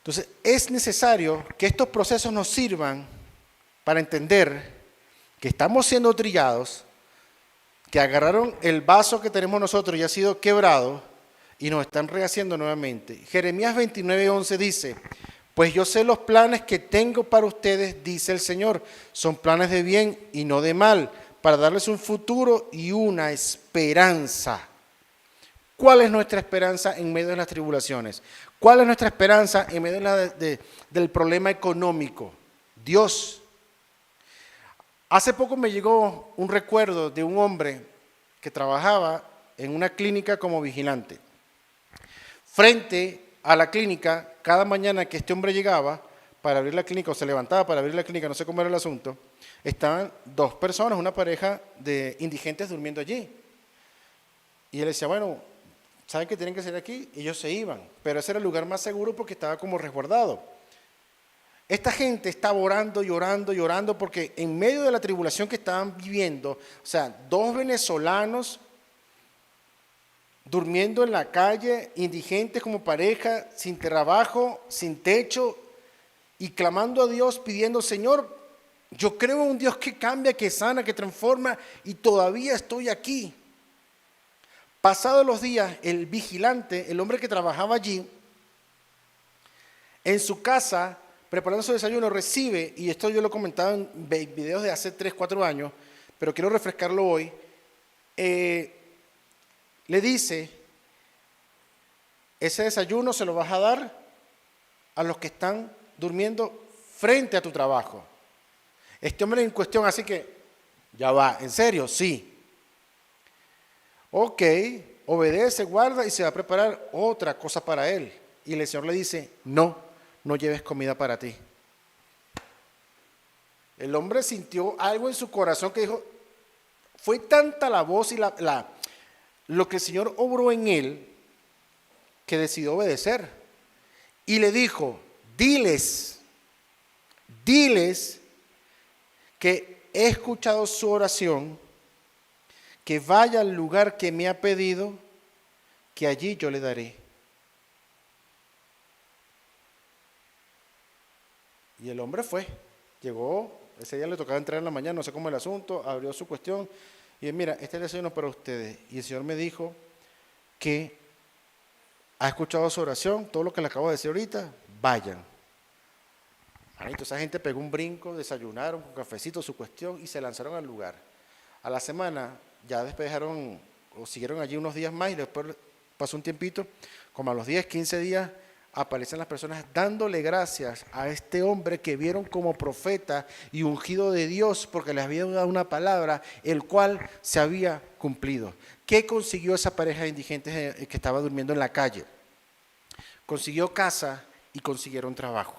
Entonces, es necesario que estos procesos nos sirvan para entender que estamos siendo trillados, que agarraron el vaso que tenemos nosotros y ha sido quebrado y nos están rehaciendo nuevamente. Jeremías 29:11 dice, pues yo sé los planes que tengo para ustedes, dice el Señor, son planes de bien y no de mal, para darles un futuro y una esperanza. ¿Cuál es nuestra esperanza en medio de las tribulaciones? ¿Cuál es nuestra esperanza en medio del problema económico? Dios. Hace poco me llegó un recuerdo de un hombre que trabajaba en una clínica como vigilante. Frente a la clínica, cada mañana que este hombre llegaba para abrir la clínica, o se levantaba para abrir la clínica, no sé cómo era el asunto, estaban dos personas, una pareja de indigentes durmiendo allí. Y él decía, bueno, ¿saben que tienen que ser aquí? Y ellos se iban, pero ese era el lugar más seguro porque estaba como resguardado. Esta gente estaba orando y orando y orando porque en medio de la tribulación que estaban viviendo, o sea, dos venezolanos durmiendo en la calle, indigentes como pareja, sin trabajo, sin techo, y clamando a Dios, pidiendo, Señor, yo creo en un Dios que cambia, que sana, que transforma, y todavía estoy aquí. Pasados los días, el vigilante, el hombre que trabajaba allí, en su casa, preparando su desayuno, recibe, y esto yo lo he comentado en videos de hace 3, 4 años, pero quiero refrescarlo hoy, le dice, ese desayuno se lo vas a dar a los que están durmiendo frente a tu trabajo. Este hombre en cuestión, así que, ya va, ¿en serio? Sí. Ok, obedece, guarda y se va a preparar otra cosa para él. Y el Señor le dice, no lleves comida para ti. El hombre sintió algo en su corazón que dijo, fue tanta la voz y lo que el Señor obró en él, que decidió obedecer. Y le dijo, diles que he escuchado su oración, que vaya al lugar que me ha pedido, que allí yo le daré. Y el hombre fue, llegó, ese día le tocaba entrar en la mañana, no sé cómo el asunto, abrió su cuestión, y mira, este es el desayuno para ustedes. Y el Señor me dijo que ha escuchado su oración, todo lo que le acabo de decir ahorita, vayan. Manito, esa gente pegó un brinco, desayunaron con cafecito, su cuestión, y se lanzaron al lugar. A la semana ya despejaron, o siguieron allí unos días más, y después pasó un tiempito, como a los 10, 15 días, aparecen las personas dándole gracias a este hombre que vieron como profeta y ungido de Dios porque les había dado una palabra, el cual se había cumplido. ¿Qué consiguió esa pareja de indigentes que estaba durmiendo en la calle? Consiguió casa y consiguieron trabajo.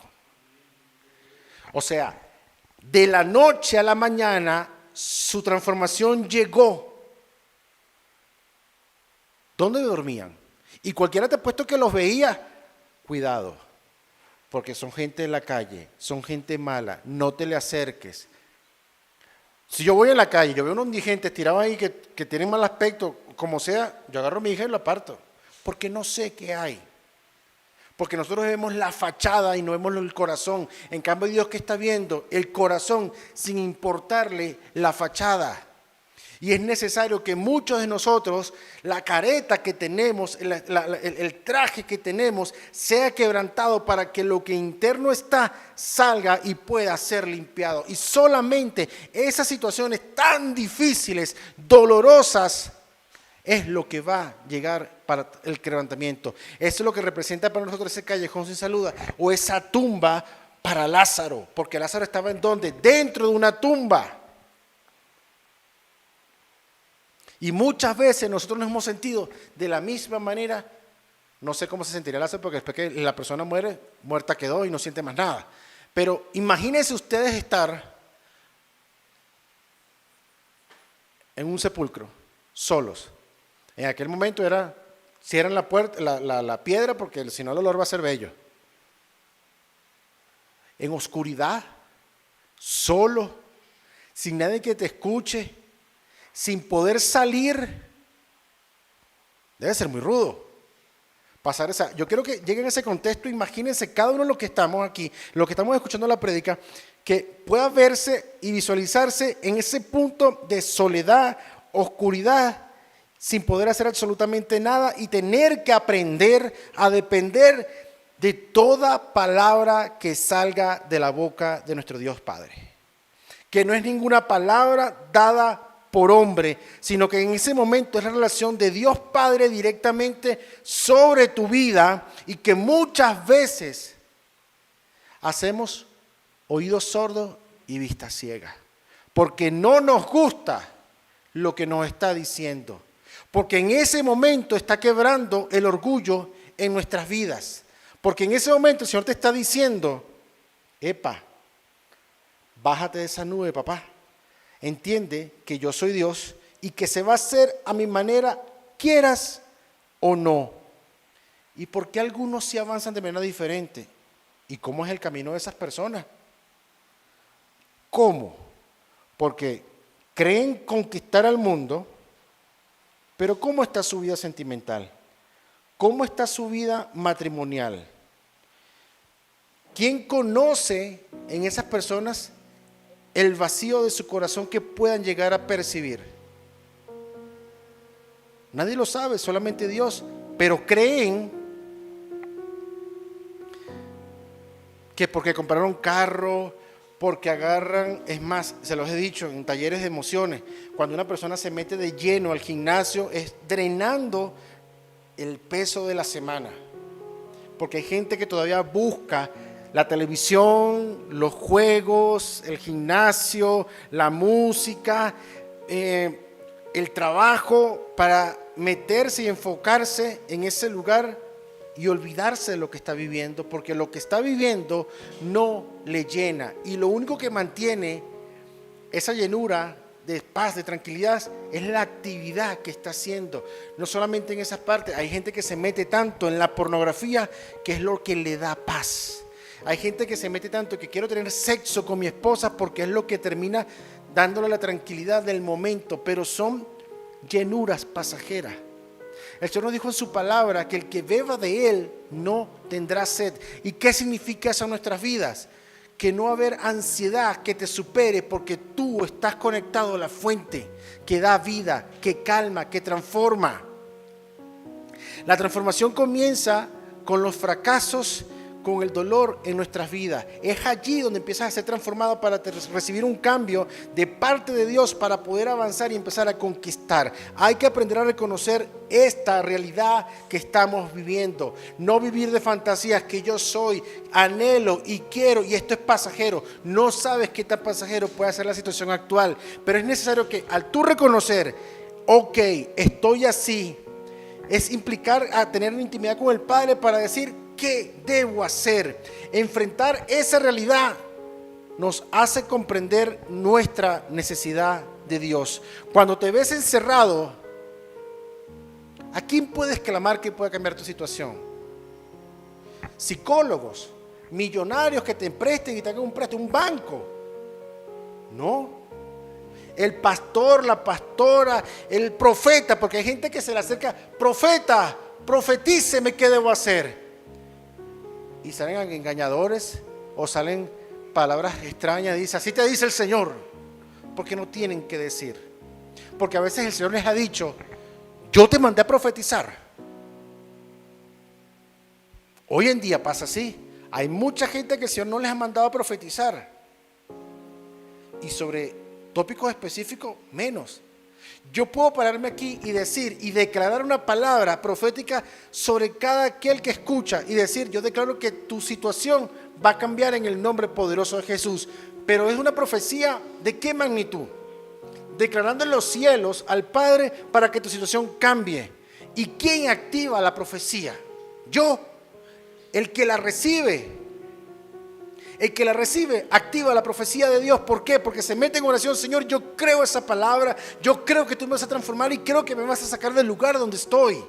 O sea, de la noche a la mañana su transformación llegó. ¿Dónde dormían? Y cualquiera te ha puesto que los veía. Cuidado, porque son gente en la calle, son gente mala, no te le acerques. Si yo voy en la calle, yo veo unos indigentes tirados ahí que tienen mal aspecto, como sea, yo agarro a mi hija y lo aparto, porque no sé qué hay. Porque nosotros vemos la fachada y no vemos el corazón. En cambio, Dios que está viendo el corazón sin importarle la fachada. Y es necesario que muchos de nosotros, la careta que tenemos, el traje que tenemos, sea quebrantado para que lo que interno está salga y pueda ser limpiado. Y solamente esas situaciones tan difíciles, dolorosas, es lo que va a llegar para el quebrantamiento. Eso es lo que representa para nosotros ese callejón sin salida o esa tumba para Lázaro. Porque Lázaro estaba ¿en dónde? Dentro de una tumba. Y muchas veces nosotros nos hemos sentido de la misma manera, no sé cómo se sentiría Lázaro porque después que la persona muere, muerta quedó y no siente más nada. Pero imagínense ustedes estar en un sepulcro, solos. En aquel momento cierran la puerta, la piedra porque si no el olor va a ser bello. En oscuridad, solo, sin nadie que te escuche, sin poder salir, debe ser muy rudo. pasar esa. Yo quiero que lleguen a ese contexto, imagínense cada uno de los que estamos aquí, los que estamos escuchando la prédica, que pueda verse y visualizarse en ese punto de soledad, oscuridad, sin poder hacer absolutamente nada y tener que aprender a depender de toda palabra que salga de la boca de nuestro Dios Padre. Que no es ninguna palabra dada por hombre, sino que en ese momento es la relación de Dios Padre directamente sobre tu vida y que muchas veces hacemos oídos sordos y vista ciega, porque no nos gusta lo que nos está diciendo, porque en ese momento está quebrando el orgullo en nuestras vidas, porque en ese momento el Señor te está diciendo, epa, bájate de esa nube, papá. Entiende que yo soy Dios y que se va a hacer a mi manera, quieras o no. ¿Y por qué algunos sí avanzan de manera diferente? ¿Y cómo es el camino de esas personas? ¿Cómo? Porque creen conquistar al mundo, pero ¿cómo está su vida sentimental? ¿Cómo está su vida matrimonial? ¿Quién conoce en esas personas el vacío de su corazón que puedan llegar a percibir? Nadie lo sabe, solamente Dios. Pero creen que porque compraron carro, porque agarran, es más, se los he dicho en talleres de emociones, cuando una persona se mete de lleno al gimnasio, es drenando el peso de la semana. Porque hay gente que todavía busca la televisión, los juegos, el gimnasio, la música, el trabajo para meterse y enfocarse en ese lugar y olvidarse de lo que está viviendo, porque lo que está viviendo no le llena. Y lo único que mantiene esa llenura de paz, de tranquilidad, es la actividad que está haciendo. No solamente en esas partes, hay gente que se mete tanto en la pornografía que es lo que le da paz. Hay gente que se mete tanto que quiero tener sexo con mi esposa porque es lo que termina dándole la tranquilidad del momento, pero son llenuras pasajeras. El Señor nos dijo en su palabra que el que beba de Él no tendrá sed. ¿Y qué significa eso en nuestras vidas? Que no va a haber ansiedad que te supere porque tú estás conectado a la fuente que da vida, que calma, que transforma. La transformación comienza con los fracasos, con el dolor en nuestras vidas. Es allí donde empiezas a ser transformado para recibir un cambio de parte de Dios para poder avanzar y empezar a conquistar. Hay que aprender a reconocer esta realidad que estamos viviendo. No vivir de fantasías que yo soy, anhelo y quiero y esto es pasajero. No sabes qué tan pasajero puede ser la situación actual, pero es necesario que al tú reconocer, ok, estoy así, es implicar a tener una intimidad con el Padre para decir, ¿qué debo hacer? Enfrentar esa realidad nos hace comprender nuestra necesidad de Dios. Cuando te ves encerrado, ¿a quién puedes clamar que pueda cambiar tu situación? Psicólogos, millonarios que te presten y te hagan un préstamo, un banco. No. El pastor, la pastora, el profeta, porque hay gente que se le acerca, profeta, profetíceme qué debo hacer. Y salen engañadores o salen palabras extrañas. Dice, así te dice el Señor. Porque no tienen que decir. Porque a veces el Señor les ha dicho, yo te mandé a profetizar. Hoy en día pasa así. Hay mucha gente que el Señor no les ha mandado a profetizar. Y sobre tópicos específicos, menos. Yo puedo pararme aquí y decir y declarar una palabra profética sobre cada aquel que escucha y decir, yo declaro que tu situación va a cambiar en el nombre poderoso de Jesús. Pero es una profecía ¿de qué magnitud? Declarando en los cielos al Padre para que tu situación cambie. ¿Y quién activa la profecía? Yo, el que la recibe. El que la recibe activa la profecía de Dios. ¿Por qué? Porque se mete en oración. Señor, yo creo esa palabra. Yo creo que tú me vas a transformar y creo que me vas a sacar del lugar donde estoy.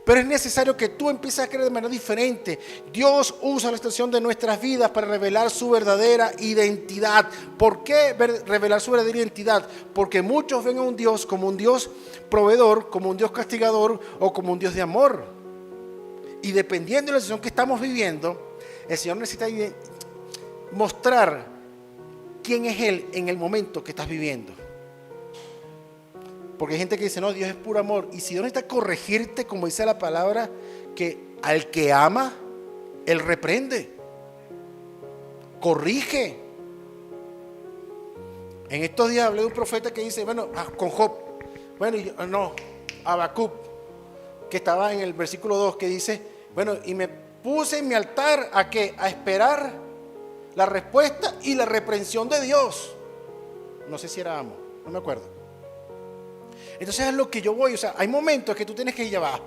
Pero es necesario que tú empieces a creer de manera diferente. Dios usa la situación de nuestras vidas para revelar su verdadera identidad. ¿Por qué revelar su verdadera identidad? Porque muchos ven a un Dios como un Dios proveedor, como un Dios castigador o como un Dios de amor. Y dependiendo de la situación que estamos viviendo, el Señor necesita mostrar quién es Él en el momento que estás viviendo. Porque hay gente que dice, no, Dios es puro amor. Y si Dios necesita corregirte, como dice la palabra, que al que ama, Él reprende, corrige. En estos días hablé de un profeta que dice, bueno, con Job, bueno, Habacuc, que estaba en el versículo 2, que dice, bueno, y me puse en mi altar ¿a qué? A esperar la respuesta y la reprensión de Dios. No sé si era amo, no me acuerdo. Entonces es lo que yo voy, o sea, hay momentos que tú tienes que llevar.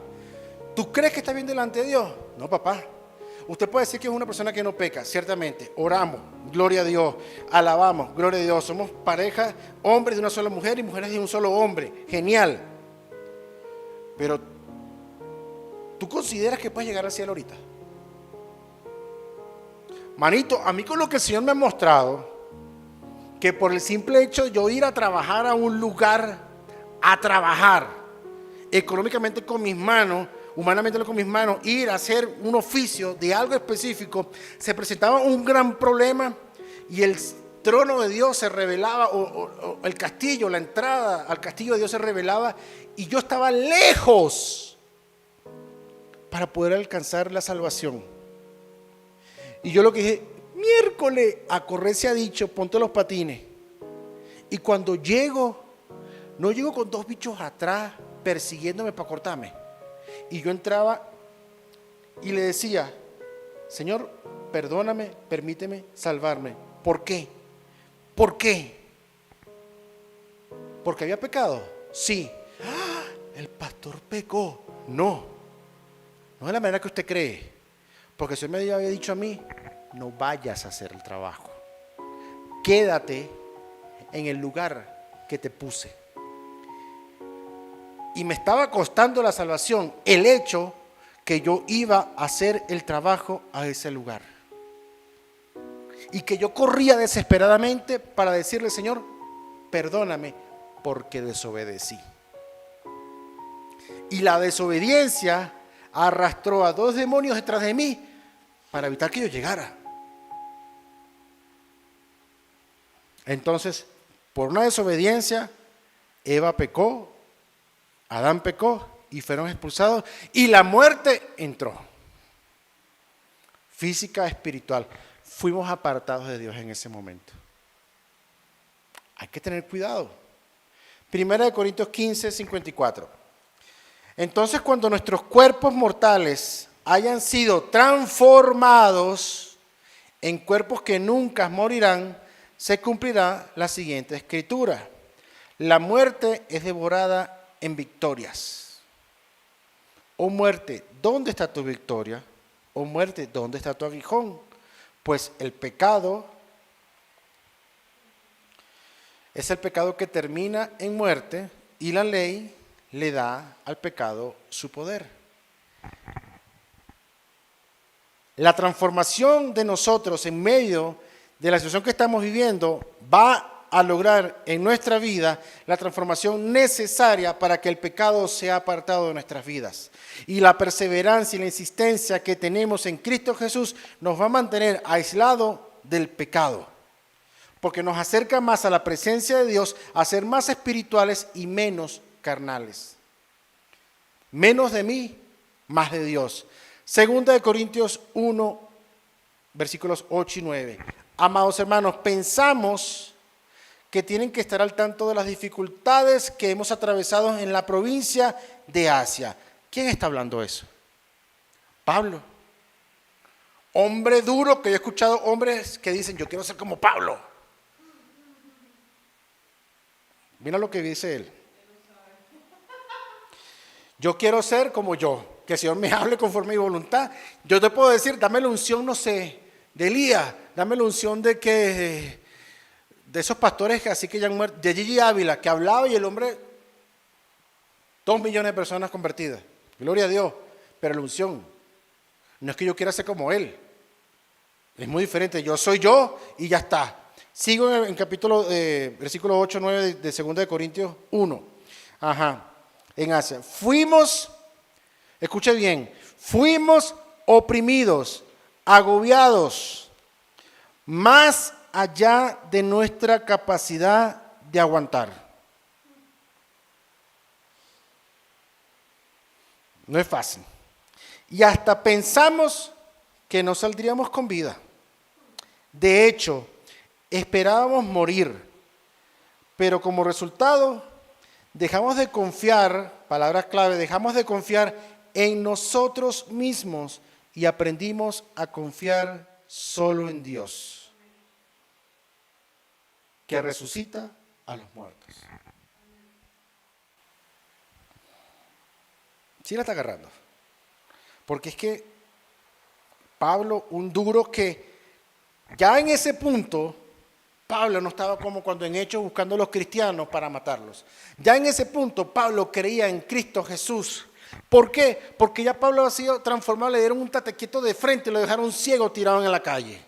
¿Tú crees que estás bien delante de Dios? No, papá. Usted puede decir que es una persona que no peca, ciertamente. Oramos, gloria a Dios. Alabamos, gloria a Dios. Somos pareja, hombres de una sola mujer y mujeres de un solo hombre. Genial. Pero, ¿tú consideras que puedes llegar al cielo ahorita? Manito, a mí con lo que el Señor me ha mostrado, que por el simple hecho de yo ir a trabajar a un lugar, a trabajar económicamente con mis manos, humanamente con mis manos, ir a hacer un oficio de algo específico, se presentaba un gran problema y el trono de Dios se revelaba, o el castillo, la entrada al castillo de Dios se revelaba, y yo estaba lejos para poder alcanzar la salvación. Y yo lo que dije, miércoles, a correr se ha dicho, ponte los patines. Y cuando llego, no llego con dos bichos atrás persiguiéndome para cortarme. Y yo entraba y le decía, Señor, perdóname, permíteme salvarme. ¿Por qué? ¿Por qué? ¿Porque había pecado? Sí. ¡Ah! El pastor pecó. No es la manera que usted cree. Porque el Señor me había dicho a mí, no vayas a hacer el trabajo. Quédate en el lugar que te puse. Y me estaba costando la salvación el hecho que yo iba a hacer el trabajo a ese lugar. Y que yo corría desesperadamente para decirle, Señor, perdóname porque desobedecí. Y la desobediencia arrastró a dos demonios detrás de mí para evitar que yo llegara. Entonces, por una desobediencia, Eva pecó, Adán pecó y fueron expulsados y la muerte entró. Física, espiritual. Fuimos apartados de Dios en ese momento. Hay que tener cuidado. 1 Corintios 15, 54. Entonces, cuando nuestros cuerpos mortales hayan sido transformados en cuerpos que nunca morirán, se cumplirá la siguiente escritura. La muerte es devorada en victorias. Oh muerte, ¿dónde está tu victoria? Oh muerte, ¿dónde está tu aguijón? Pues el pecado es el pecado que termina en muerte y la ley le da al pecado su poder. La transformación de nosotros en medio de la situación que estamos viviendo va a lograr en nuestra vida la transformación necesaria para que el pecado sea apartado de nuestras vidas. Y la perseverancia y la insistencia que tenemos en Cristo Jesús nos va a mantener aislados del pecado, porque nos acerca más a la presencia de Dios, a ser más espirituales y menos carnales. Menos de mí, más de Dios. Segunda de Corintios 1, versículos 8 y 9. Amados hermanos, pensamos que tienen que estar al tanto de las dificultades que hemos atravesado en la provincia de Asia. ¿Quién está hablando eso? Pablo. Hombre duro, que yo he escuchado hombres que dicen, yo quiero ser como Pablo. Mira lo que dice él. Yo quiero ser como yo, que el Señor me hable conforme a mi voluntad. Yo te puedo decir, dame la unción, no sé, de Elías, dame la unción de esos pastores que así que ya han muerto, de Gigi Ávila, que hablaba y el hombre, 2 millones de personas convertidas. Gloria a Dios, pero la unción, no es que yo quiera ser como él, es muy diferente, yo soy yo y ya está. Sigo en capítulo, versículo 8, 9 de 2 de Corintios 1. En Asia. Escuche bien, fuimos oprimidos, agobiados, más allá de nuestra capacidad de aguantar. No es fácil. Y hasta pensamos que no saldríamos con vida. De hecho, esperábamos morir, pero como resultado dejamos de confiar, palabras clave, dejamos de confiar en nosotros mismos y aprendimos a confiar solo en Dios, que resucita a los muertos. Sí la está agarrando. Porque es que Pablo, un duro que ya en ese punto, Pablo no estaba como cuando en Hechos buscando a los cristianos para matarlos. Ya en ese punto Pablo creía en Cristo Jesús. ¿Por qué? Porque ya Pablo ha sido transformado, le dieron un tatequito de frente y lo dejaron ciego tirado en la calle.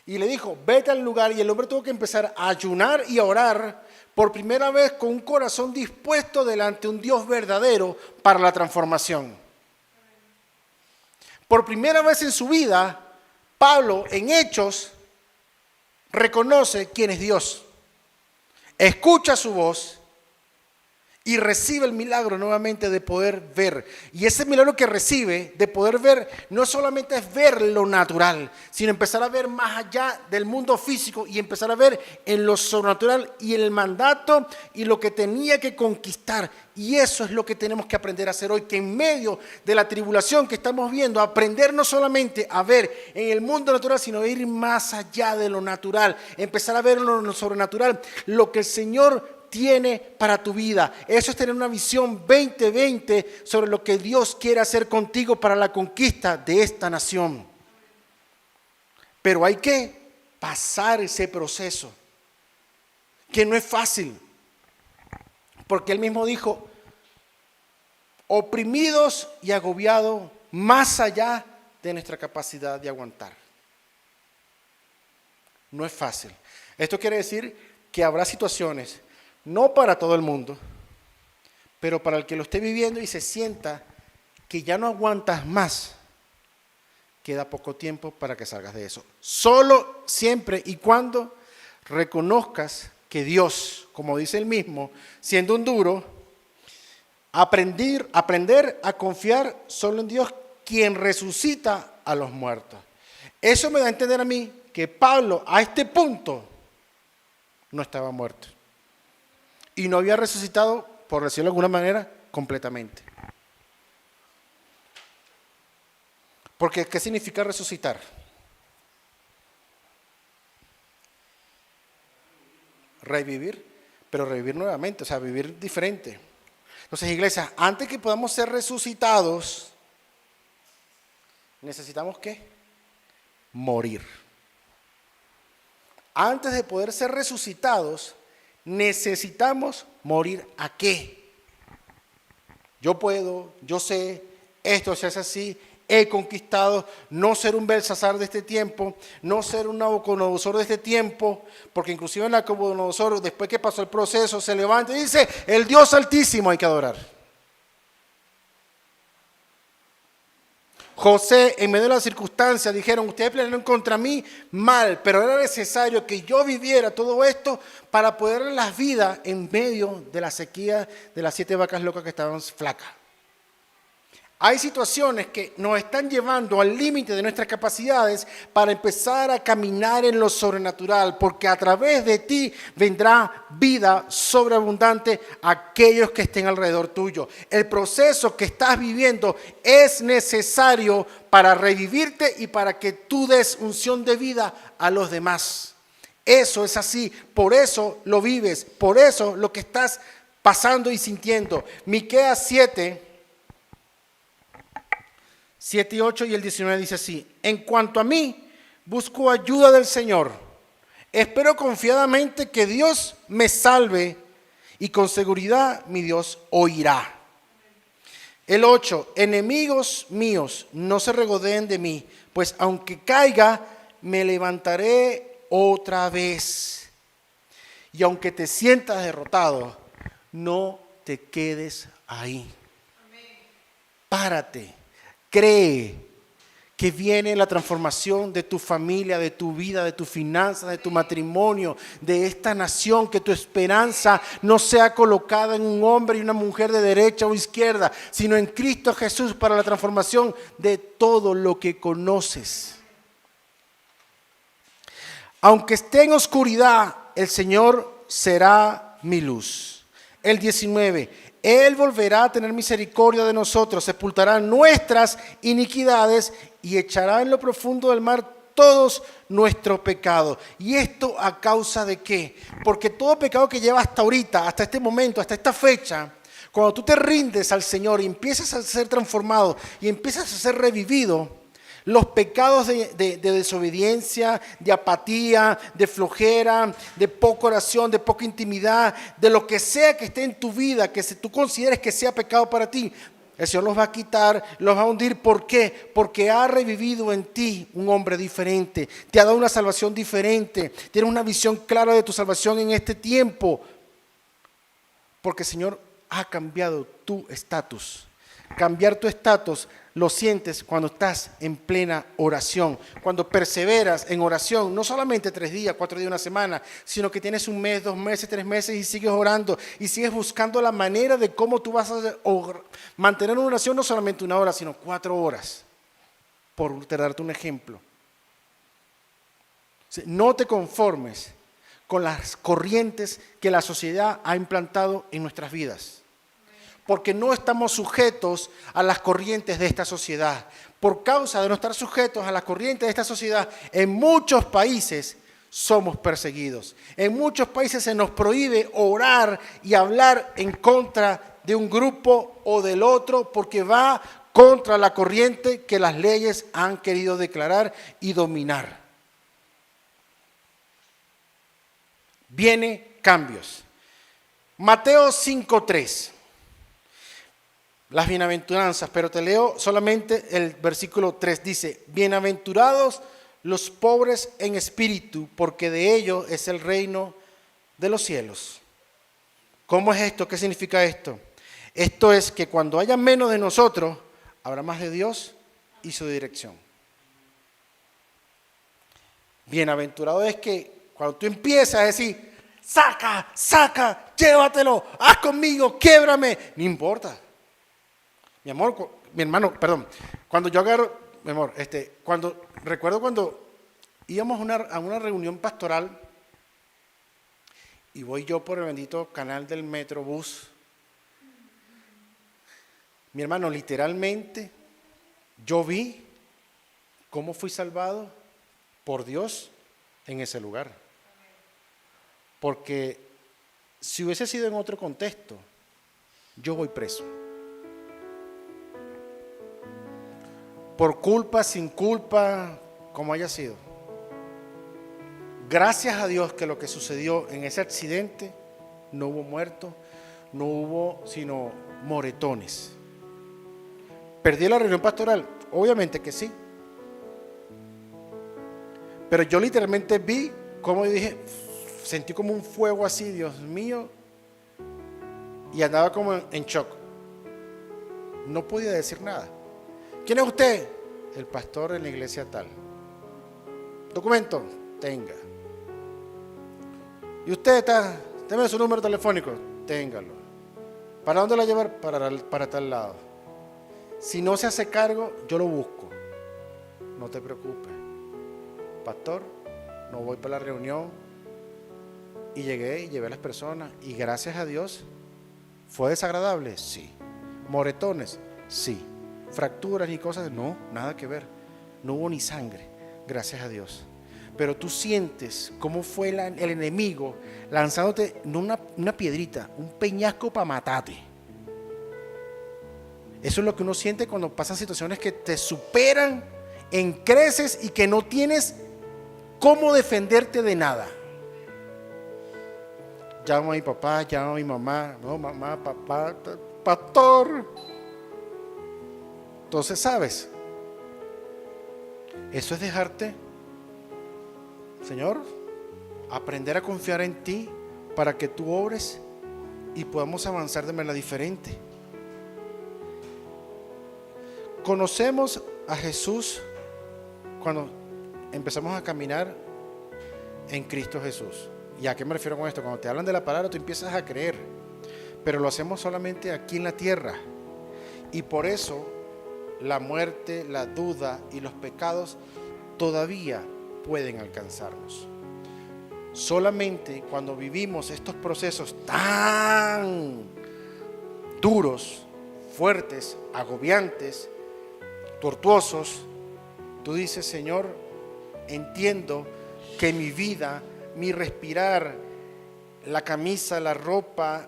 Y le dijo, vete al lugar, y el hombre tuvo que empezar a ayunar y a orar por primera vez con un corazón dispuesto delante de un Dios verdadero para la transformación. Por primera vez en su vida, Pablo en Hechos reconoce quién es Dios, escucha su voz y recibe el milagro nuevamente de poder ver. Y ese milagro que recibe de poder ver no solamente es ver lo natural, sino empezar a ver más allá del mundo físico y empezar a ver en lo sobrenatural y el mandato y lo que tenía que conquistar. Y eso es lo que tenemos que aprender a hacer hoy, que en medio de la tribulación que estamos viendo, aprender no solamente a ver en el mundo natural, sino a ir más allá de lo natural, empezar a ver en lo sobrenatural, lo que el Señor tiene para tu vida. Eso es tener una visión 2020 sobre lo que Dios quiere hacer contigo para la conquista de esta nación. Pero hay que pasar ese proceso, que no es fácil, porque Él mismo dijo, oprimidos y agobiados más allá de nuestra capacidad de aguantar. No es fácil. Esto quiere decir que habrá situaciones, no para todo el mundo, pero para el que lo esté viviendo y se sienta que ya no aguantas más, queda poco tiempo para que salgas de eso. Solo, siempre y cuando reconozcas que Dios, como dice él mismo, siendo un duro, aprender a confiar solo en Dios, quien resucita a los muertos. Eso me da a entender a mí que Pablo a este punto no estaba muerto. Y no había resucitado, por decirlo de alguna manera, completamente. Porque, ¿qué significa resucitar? Revivir, pero revivir nuevamente, o sea, vivir diferente. Entonces, iglesia, antes que podamos ser resucitados, ¿necesitamos qué? Morir. Antes de poder ser resucitados, necesitamos morir. ¿A qué? Yo puedo, yo sé, esto se hace así, he conquistado, no ser un Belsasar de este tiempo, no ser un Nabucodonosor de este tiempo, porque inclusive en Nabucodonosor, después que pasó el proceso, se levanta y dice, el Dios Altísimo hay que adorar. José, en medio de las circunstancias, dijeron, ustedes planearon contra mí mal, pero era necesario que yo viviera todo esto para poder dar las vidas en medio de la sequía de las 7 vacas locas que estaban flacas. Hay situaciones que nos están llevando al límite de nuestras capacidades para empezar a caminar en lo sobrenatural, porque a través de ti vendrá vida sobreabundante a aquellos que estén alrededor tuyo. El proceso que estás viviendo es necesario para revivirte y para que tú des unción de vida a los demás. Eso es así, por eso lo vives, por eso lo que estás pasando y sintiendo. Miqueas 7 y 8 y el 19 dice así, en cuanto a mí, busco ayuda del Señor, espero confiadamente que Dios me salve y con seguridad mi Dios oirá. El 8, enemigos míos, no se regodeen de mí, pues aunque caiga, me levantaré otra vez. Y aunque te sientas derrotado, no te quedes ahí. Párate. Cree que viene la transformación de tu familia, de tu vida, de tus finanzas, de tu matrimonio, de esta nación, que tu esperanza no sea colocada en un hombre y una mujer de derecha o izquierda, sino en Cristo Jesús para la transformación de todo lo que conoces. Aunque esté en oscuridad, el Señor será mi luz. El 19. Él volverá a tener misericordia de nosotros, sepultará nuestras iniquidades y echará en lo profundo del mar todos nuestros pecados. ¿Y esto a causa de qué? Porque todo pecado que lleva hasta ahorita, hasta este momento, hasta esta fecha, cuando tú te rindes al Señor y empiezas a ser transformado y empiezas a ser revivido, los pecados de desobediencia, de apatía, de flojera, de poca oración, de poca intimidad, de lo que sea que esté en tu vida, que tú consideres que sea pecado para ti, el Señor los va a quitar, los va a hundir. ¿Por qué? Porque ha revivido en ti un hombre diferente, te ha dado una salvación diferente, tienes una visión clara de tu salvación en este tiempo, porque el Señor ha cambiado tu estatus. Cambiar tu estatus lo sientes cuando estás en plena oración, cuando perseveras en oración, no solamente 3 días, 4 días, una semana, sino que tienes 1 mes, 2 meses, 3 meses y sigues orando y sigues buscando la manera de cómo tú vas a mantener una oración no solamente 1 hora, sino 4 horas, por darte un ejemplo. No te conformes con las corrientes que la sociedad ha implantado en nuestras vidas, porque no estamos sujetos a las corrientes de esta sociedad. Por causa de no estar sujetos a las corrientes de esta sociedad, en muchos países somos perseguidos. En muchos países se nos prohíbe orar y hablar en contra de un grupo o del otro, porque va contra la corriente que las leyes han querido declarar y dominar. Vienen cambios. Mateo 5:3. Las bienaventuranzas, pero te leo solamente el versículo 3, dice: bienaventurados los pobres en espíritu, porque de ellos es el reino de los cielos. ¿Cómo es esto? ¿Qué significa esto? Esto es que cuando haya menos de nosotros, habrá más de Dios y su dirección. Bienaventurado es que cuando tú empiezas a decir: saca, llévatelo, haz conmigo, quiebrame, no importa. Mi amor, mi hermano, perdón, cuando yo agarro, mi amor, recuerdo cuando íbamos a una reunión pastoral y voy yo por el bendito canal del Metrobús. Mi hermano, literalmente, yo vi cómo fui salvado por Dios en ese lugar. Porque si hubiese sido en otro contexto, yo voy preso. Por culpa, sin culpa, como haya sido. Gracias a Dios que lo que sucedió en ese accidente, no hubo muertos, no hubo sino moretones. ¿Perdí la reunión pastoral? Obviamente que sí. Pero yo literalmente vi, como dije, sentí como un fuego así, Dios mío, y andaba como en shock. No podía decir nada. ¿Quién es usted? El pastor en la iglesia tal. ¿Documento? Tenga. ¿Y usted está? Deme su número telefónico. Téngalo. ¿Para dónde la llevar? Para tal lado. Si no se hace cargo, yo lo busco. No te preocupes. Pastor, no voy para la reunión. Y llegué y llevé a las personas. Y gracias a Dios, ¿fue desagradable? Sí. ¿Moretones? Sí. ¿Fracturas y cosas? No, nada que ver. No hubo ni sangre, gracias a Dios. Pero tú sientes cómo fue el enemigo lanzándote no una piedrita, un peñasco para matarte. Eso es lo que uno siente cuando pasan situaciones que te superan en creces y que no tienes cómo defenderte de nada. Llamo a mi papá, llamo a mi mamá. No, mamá, papá, pastor. Entonces, ¿sabes? Eso es dejarte, Señor, aprender a confiar en ti para que tú obres y podamos avanzar de manera diferente. Conocemos a Jesús cuando empezamos a caminar en Cristo Jesús. ¿Y a qué me refiero con esto? Cuando te hablan de la palabra, tú empiezas a creer, pero lo hacemos solamente aquí en la tierra. Y por eso la muerte, la duda y los pecados todavía pueden alcanzarnos. Solamente cuando vivimos estos procesos tan duros, fuertes, agobiantes, tortuosos, tú dices: Señor, entiendo que mi vida, mi respirar, la camisa, la ropa,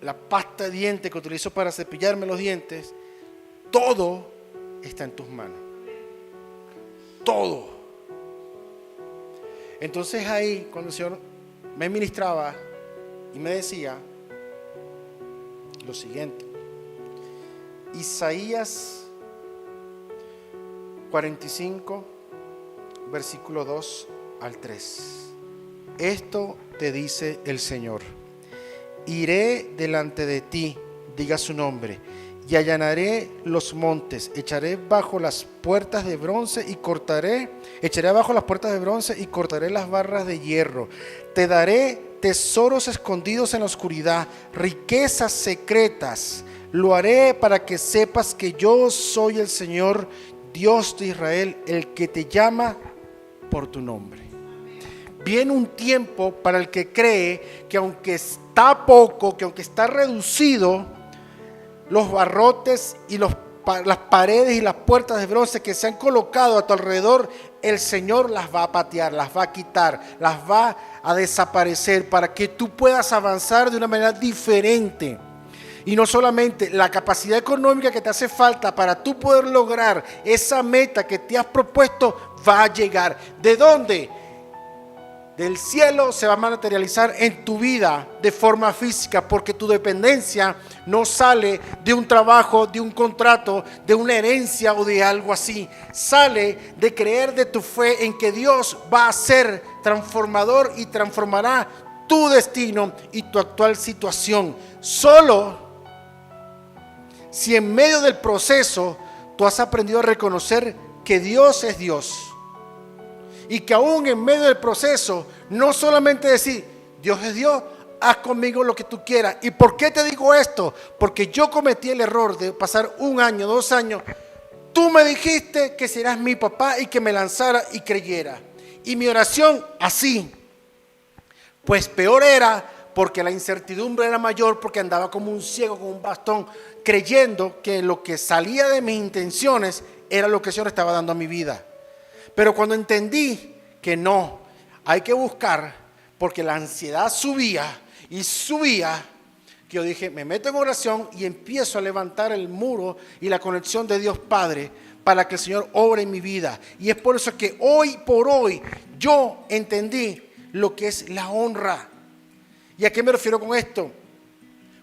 la pasta de dientes que utilizo para cepillarme los dientes, todo está en tus manos. Todo. Entonces ahí, cuando el Señor me ministraba y me decía lo siguiente: Isaías 45, versículo 2 al 3. Esto te dice el Señor: iré delante de ti, diga su nombre, y allanaré los montes, echaré abajo las puertas de bronce y cortaré las barras de hierro. Te daré tesoros escondidos en la oscuridad, riquezas secretas. Lo haré para que sepas que yo soy el Señor, Dios de Israel, el que te llama por tu nombre. Viene un tiempo para el que cree que aunque está poco, que aunque está reducido, los barrotes y las paredes y las puertas de bronce que se han colocado a tu alrededor, el Señor las va a patear, las va a quitar, las va a desaparecer para que tú puedas avanzar de una manera diferente. Y no solamente la capacidad económica que te hace falta para tú poder lograr esa meta que te has propuesto va a llegar. ¿De dónde? Del cielo se va a materializar en tu vida de forma física, porque tu dependencia no sale de un trabajo, de un contrato, de una herencia o de algo así. Sale de creer de tu fe en que Dios va a ser transformador y transformará tu destino y tu actual situación. Solo si en medio del proceso tú has aprendido a reconocer que Dios es Dios. Y que aún en medio del proceso, no solamente decir: Dios es Dios, haz conmigo lo que tú quieras. ¿Y por qué te digo esto? Porque yo cometí el error de pasar 1 año, 2 años. Tú me dijiste que serás mi papá y que me lanzara y creyera. Y mi oración así. Pues peor era, porque la incertidumbre era mayor, porque andaba como un ciego con un bastón, creyendo que lo que salía de mis intenciones era lo que el Señor estaba dando a mi vida. Pero cuando entendí que no, hay que buscar, porque la ansiedad subía y subía, que yo dije: me meto en oración y empiezo a levantar el muro y la conexión de Dios Padre para que el Señor obre en mi vida. Y es por eso que hoy por hoy yo entendí lo que es la honra. ¿Y a qué me refiero con esto?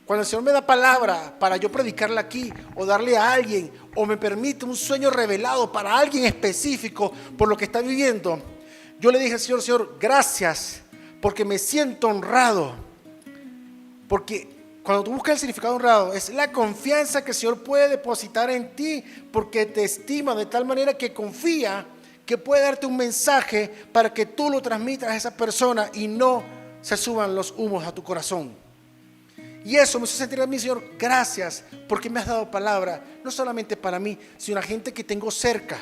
Cuando el Señor me da palabra para yo predicarla aquí o darle a alguien, o me permite un sueño revelado para alguien específico por lo que está viviendo, yo le dije al Señor: Señor, gracias, porque me siento honrado. Porque cuando tú buscas el significado de honrado, es la confianza que el Señor puede depositar en ti, porque te estima de tal manera que confía que puede darte un mensaje para que tú lo transmitas a esa persona y no se suban los humos a tu corazón. Y eso me hizo sentir a mí: Señor, gracias, porque me has dado palabra, no solamente para mí, sino a la gente que tengo cerca.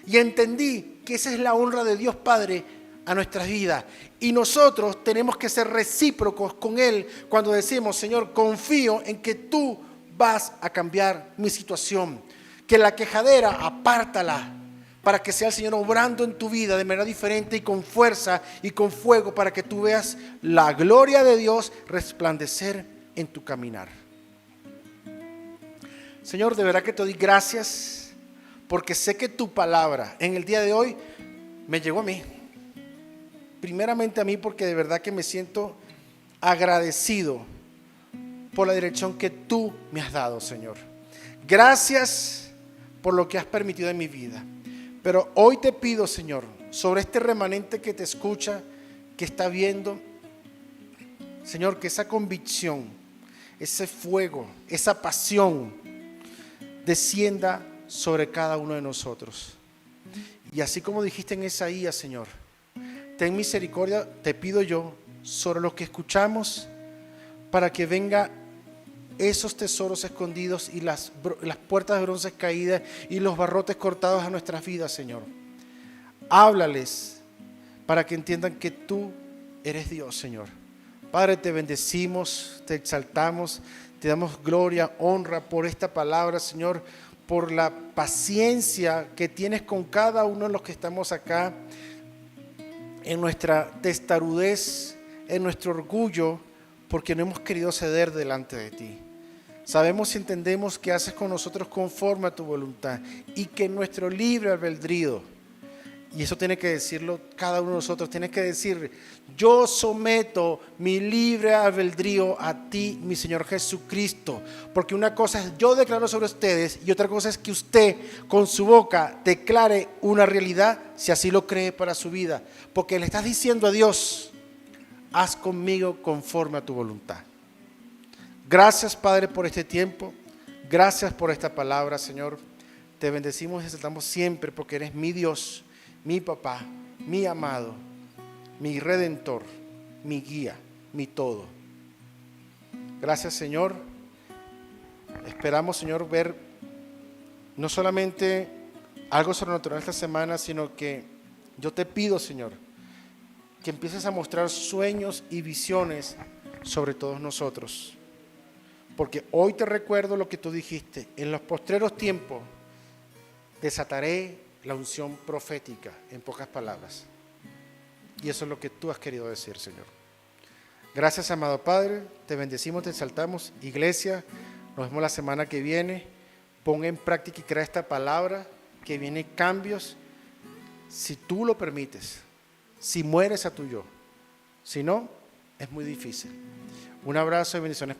Y entendí que esa es la honra de Dios Padre a nuestras vidas. Y nosotros tenemos que ser recíprocos con Él cuando decimos: Señor, confío en que tú vas a cambiar mi situación. Que la quejadera, apártala, para que sea el Señor obrando en tu vida de manera diferente y con fuerza y con fuego, para que tú veas la gloria de Dios resplandecer en tu caminar. Señor, de verdad que te doy gracias, porque sé que tu palabra en el día de hoy me llegó a mí. Primeramente a mí, porque de verdad que me siento agradecido por la dirección que tú me has dado, Señor. Gracias por lo que has permitido en mi vida. Pero hoy te pido, Señor, sobre este remanente que te escucha, que está viendo, Señor, que esa convicción, ese fuego, esa pasión descienda sobre cada uno de nosotros. Y así como dijiste en Isaías, Señor, ten misericordia, te pido yo, sobre los que escuchamos, para que venga esos tesoros escondidos y las puertas de bronce caídas y los barrotes cortados a nuestras vidas, Señor. Háblales para que entiendan que tú eres Dios, Señor. Padre, te bendecimos, te exaltamos, te damos gloria, honra por esta palabra, Señor, por la paciencia que tienes con cada uno de los que estamos acá, en nuestra testarudez, en nuestro orgullo, porque no hemos querido ceder delante de ti. Sabemos y entendemos que haces con nosotros conforme a tu voluntad y que nuestro libre albedrío, y eso tiene que decirlo cada uno de nosotros, tiene que decir: yo someto mi libre albedrío a ti, mi Señor Jesucristo, porque una cosa es yo declaro sobre ustedes y otra cosa es que usted con su boca declare una realidad si así lo cree para su vida, porque le estás diciendo a Dios: haz conmigo conforme a tu voluntad. Gracias, Padre, por este tiempo. Gracias por esta palabra, Señor. Te bendecimos y exaltamos siempre porque eres mi Dios, mi papá, mi amado, mi redentor, mi guía, mi todo. Gracias, Señor. Esperamos, Señor, ver no solamente algo sobrenatural esta semana, sino que yo te pido, Señor, que empieces a mostrar sueños y visiones sobre todos nosotros. Porque hoy te recuerdo lo que tú dijiste: en los postreros tiempos desataré la unción profética, en pocas palabras. Y eso es lo que tú has querido decir, Señor. Gracias, amado Padre, te bendecimos, te exaltamos. Iglesia, nos vemos la semana que viene. Pon en práctica y crea esta palabra, que viene cambios, si tú lo permites, si mueres a tu yo. Si no, es muy difícil. Un abrazo y bendiciones.